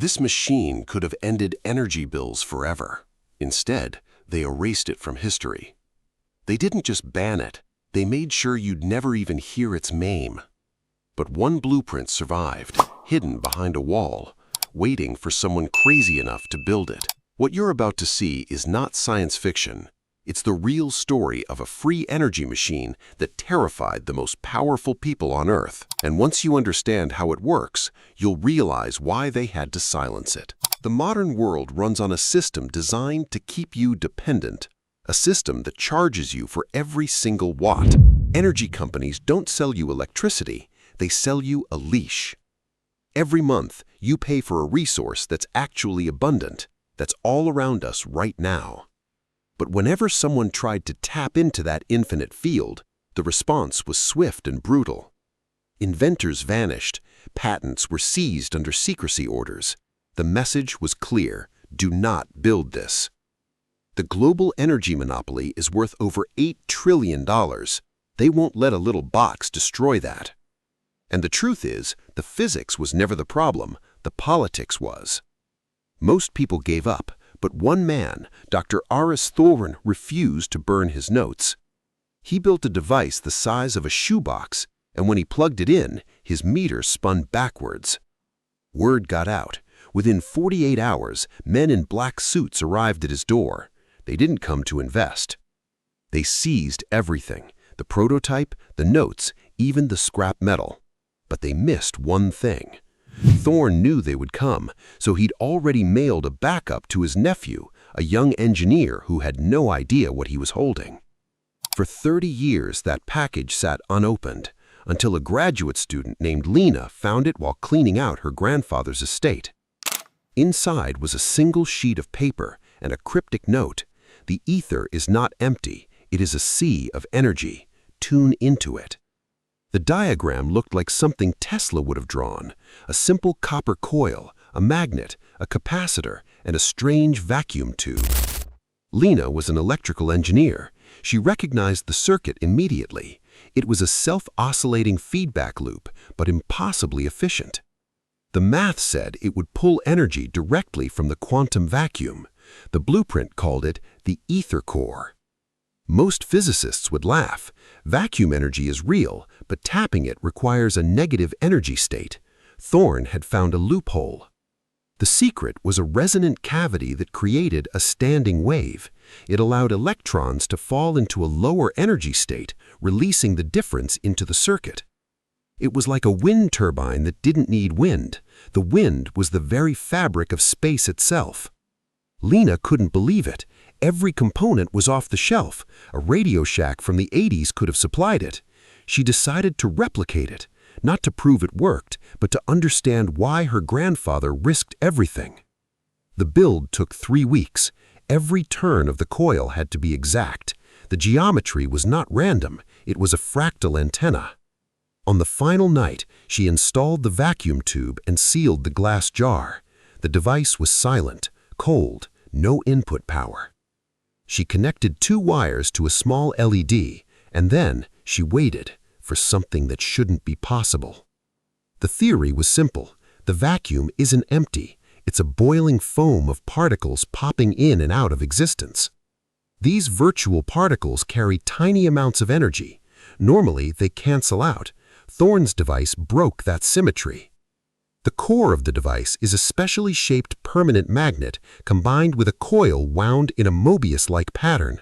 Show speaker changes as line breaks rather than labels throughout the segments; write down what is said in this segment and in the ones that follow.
This machine could have ended energy bills forever. Instead, they erased it from history. They didn't just ban it, they made sure you'd never even hear its name. But one blueprint survived, hidden behind a wall, waiting for someone crazy enough to build it. What you're about to see is not science fiction. It's the real story of a free energy machine that terrified the most powerful people on Earth. And once you understand how it works, you'll realize why they had to silence it. The modern world runs on a system designed to keep you dependent, a system that charges you for every single watt. Energy companies don't sell you electricity, they sell you a leash. Every month, you pay for a resource that's actually abundant, that's all around us right now. But whenever someone tried to tap into that infinite field, the response was swift and brutal. Inventors vanished, patents were seized under secrecy orders. The message was clear: do not build this. The global energy monopoly is worth over $8 trillion. They won't let a little box destroy that. And the truth is, the physics was never the problem, the politics was. Most people gave up, but one man, Dr. Aris Thorn, refused to burn his notes. He built a device the size of a shoebox, and when he plugged it in, his meter spun backwards. Word got out. Within 48 hours, men in black suits arrived at his door. They didn't come to invest. They seized everything: the prototype, the notes, even the scrap metal. But they missed one thing. Thorn knew they would come, so he'd already mailed a backup to his nephew, a young engineer who had no idea what he was holding. For 30 years, that package sat unopened, until a graduate student named Lena found it while cleaning out her grandfather's estate. Inside was a single sheet of paper and a cryptic note: "The ether is not empty, it is a sea of energy. Tune into it." The diagram looked like something Tesla would have drawn: a simple copper coil, a magnet, a capacitor, and a strange vacuum tube. Lena was an electrical engineer. She recognized the circuit immediately. It was a self-oscillating feedback loop, but impossibly efficient. The math said it would pull energy directly from the quantum vacuum. The blueprint called it the ether core. Most physicists would laugh. Vacuum energy is real, but tapping it requires a negative energy state. Thorn had found a loophole. The secret was a resonant cavity that created a standing wave. It allowed electrons to fall into a lower energy state, releasing the difference into the circuit. It was like a wind turbine that didn't need wind. The wind was the very fabric of space itself. Lena couldn't believe it. Every component was off the shelf. A Radio Shack from the 80s could have supplied it. She decided to replicate it, not to prove it worked, but to understand why her grandfather risked everything. The build took 3 weeks. Every turn of the coil had to be exact. The geometry was not random, it was a fractal antenna. On the final night, she installed the vacuum tube and sealed the glass jar. The device was silent, cold, no input power. She connected 2 wires to a small LED, and then she waited for something that shouldn't be possible. The theory was simple. The vacuum isn't empty. It's a boiling foam of particles popping in and out of existence. These virtual particles carry tiny amounts of energy. Normally, they cancel out. Thorn's device broke that symmetry. The core of the device is a specially shaped permanent magnet combined with a coil wound in a Mobius-like pattern.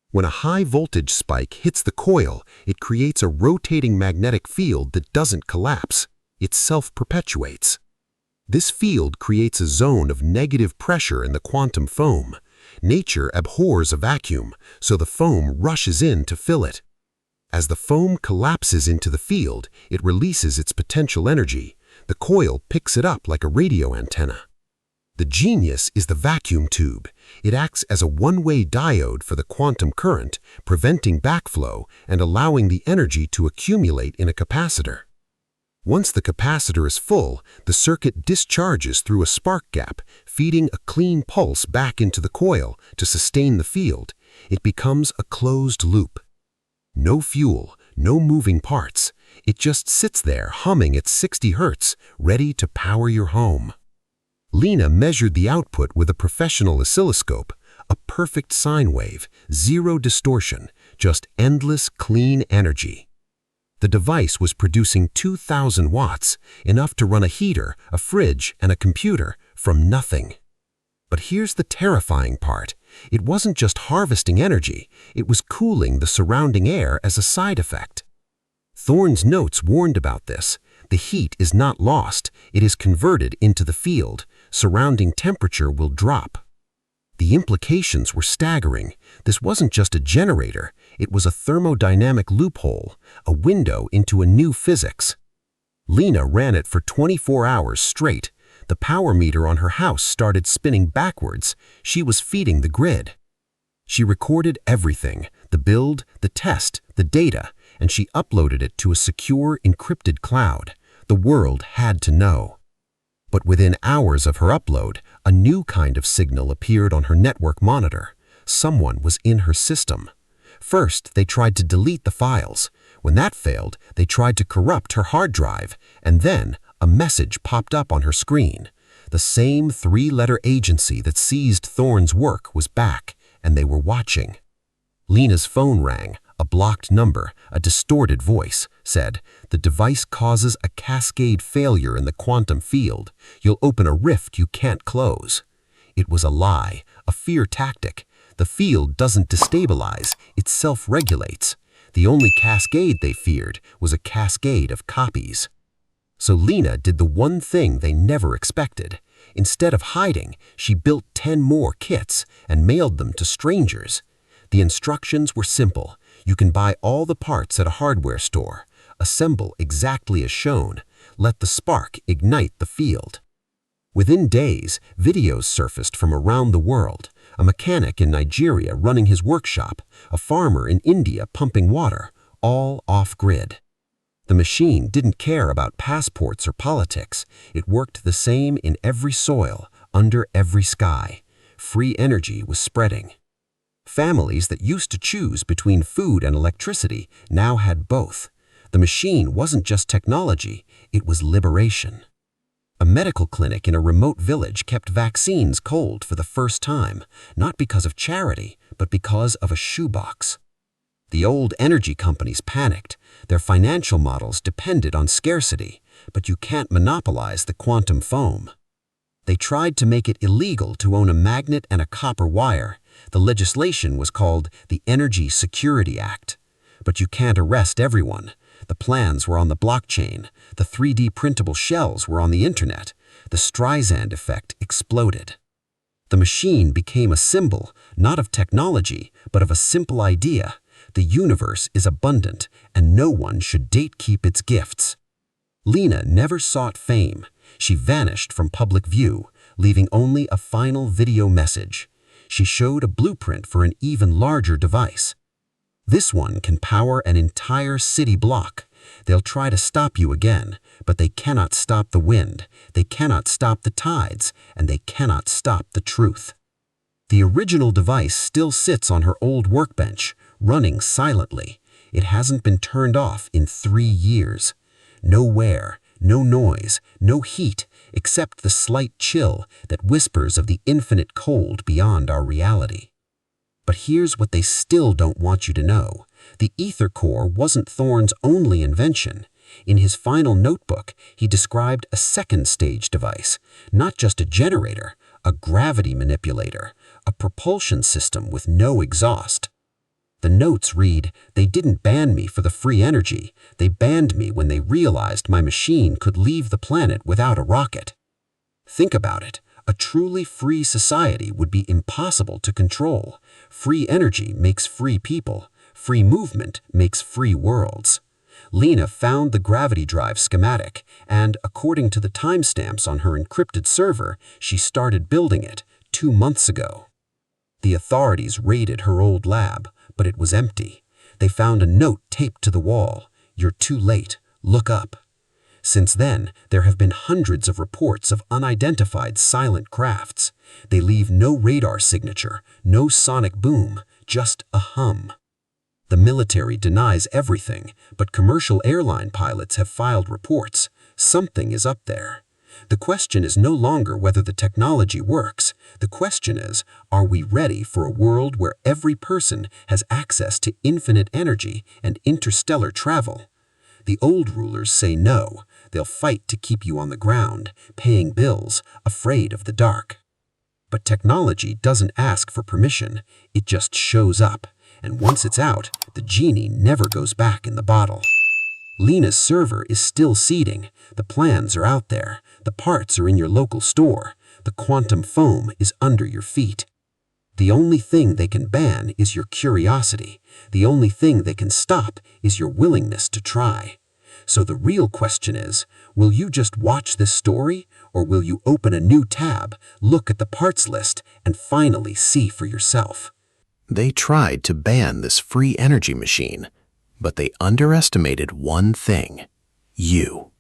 When a high voltage spike hits the coil, it creates a rotating magnetic field that doesn't collapse. It self-perpetuates. This field creates a zone of negative pressure in the quantum foam. Nature abhors a vacuum, so the foam rushes in to fill it. As the foam collapses into the field, it releases its potential energy. The coil picks it up like a radio antenna. The genius is the vacuum tube. It acts as a one-way diode for the quantum current, preventing backflow and allowing the energy to accumulate in a capacitor. Once the capacitor is full, the circuit discharges through a spark gap, feeding a clean pulse back into the coil to sustain the field. It becomes a closed loop. No fuel, no moving parts. It just sits there humming at 60 Hz, ready to power your home. Lena measured the output with a professional oscilloscope, a perfect sine wave, zero distortion, just endless clean energy. The device was producing 2,000 watts, enough to run a heater, a fridge, and a computer from nothing. But here's the terrifying part. It wasn't just harvesting energy, it was cooling the surrounding air as a side effect. Thorne's notes warned about this. The heat is not lost, it is converted into the field. Surrounding temperature will drop. The implications were staggering. This wasn't just a generator, it was a thermodynamic loophole, a window into a new physics. Lena ran it for 24 hours straight. The power meter on her house started spinning backwards. She was feeding the grid. She recorded everything, the build, the test, the data, and she uploaded it to a secure, encrypted cloud. The world had to know. But within hours of her upload, a new kind of signal appeared on her network monitor. Someone was in her system. First, they tried to delete the files. When that failed, they tried to corrupt her hard drive, and then a message popped up on her screen. The same three-letter agency that seized Thorne's work was back, and they were watching. Lena's phone rang. A blocked number, a distorted voice, said, "The device causes a cascade failure in the quantum field. You'll open a rift you can't close." It was a lie, a fear tactic. The field doesn't destabilize, it self-regulates. The only cascade they feared was a cascade of copies. So Lena did the one thing they never expected. Instead of hiding, she built 10 more kits and mailed them to strangers. The instructions were simple. You can buy all the parts at a hardware store. Assemble exactly as shown. Let the spark ignite the field. Within days, videos surfaced from around the world. A mechanic in Nigeria running his workshop, a farmer in India pumping water, all off-grid. The machine didn't care about passports or politics. It worked the same in every soil, under every sky. Free energy was spreading. Families that used to choose between food and electricity now had both. The machine wasn't just technology, it was liberation. A medical clinic in a remote village kept vaccines cold for the first time, not because of charity, but because of a shoebox. The old energy companies panicked. Their financial models depended on scarcity, but you can't monopolize the quantum foam. They tried to make it illegal to own a magnet and a copper wire. The legislation was called the Energy Security Act. But you can't arrest everyone. The plans were on the blockchain. The 3D printable shells were on the internet. The Streisand effect exploded. The machine became a symbol, not of technology, but of a simple idea. The universe is abundant, and no one should gatekeep its gifts. Lena never sought fame. She vanished from public view, leaving only a final video message. She showed a blueprint for an even larger device. This one can power an entire city block. They'll try to stop you again, but they cannot stop the wind, they cannot stop the tides, and they cannot stop the truth. The original device still sits on her old workbench, running silently. It hasn't been turned off in 3 years. No wear, no noise, no heat, except the slight chill that whispers of the infinite cold beyond our reality. But here's what they still don't want you to know. The ether core wasn't Thorne's only invention. In his final notebook, he described a second-stage device, not just a generator, a gravity manipulator, a propulsion system with no exhaust. The notes read, "They didn't ban me for the free energy. They banned me when they realized my machine could leave the planet without a rocket." Think about it. A truly free society would be impossible to control. Free energy makes free people. Free movement makes free worlds. Lena found the gravity drive schematic, and according to the timestamps on her encrypted server, she started building it 2 months ago. The authorities raided her old lab, but it was empty. They found a note taped to the wall. "You're too late. Look up." Since then, there have been hundreds of reports of unidentified silent crafts. They leave no radar signature, no sonic boom, just a hum. The military denies everything, but commercial airline pilots have filed reports. Something is up there.
The question is no longer whether the technology works. The question is, are we ready for a world where every person has access to infinite energy and interstellar travel? The old rulers say no. They'll fight to keep you on the ground, paying bills, afraid of the dark. But technology doesn't ask for permission. It just shows up. And once it's out, the genie never goes back in the bottle. Lena's server is still seeding. The plans are out there. The parts are in your local store. The quantum foam is under your feet. The only thing they can ban is your curiosity. The only thing they can stop is your willingness to try. So the real question is, will you just watch this story, or will you open a new tab, look at the parts list, and finally see for yourself?
They tried to ban this free energy machine, but they underestimated one thing: you.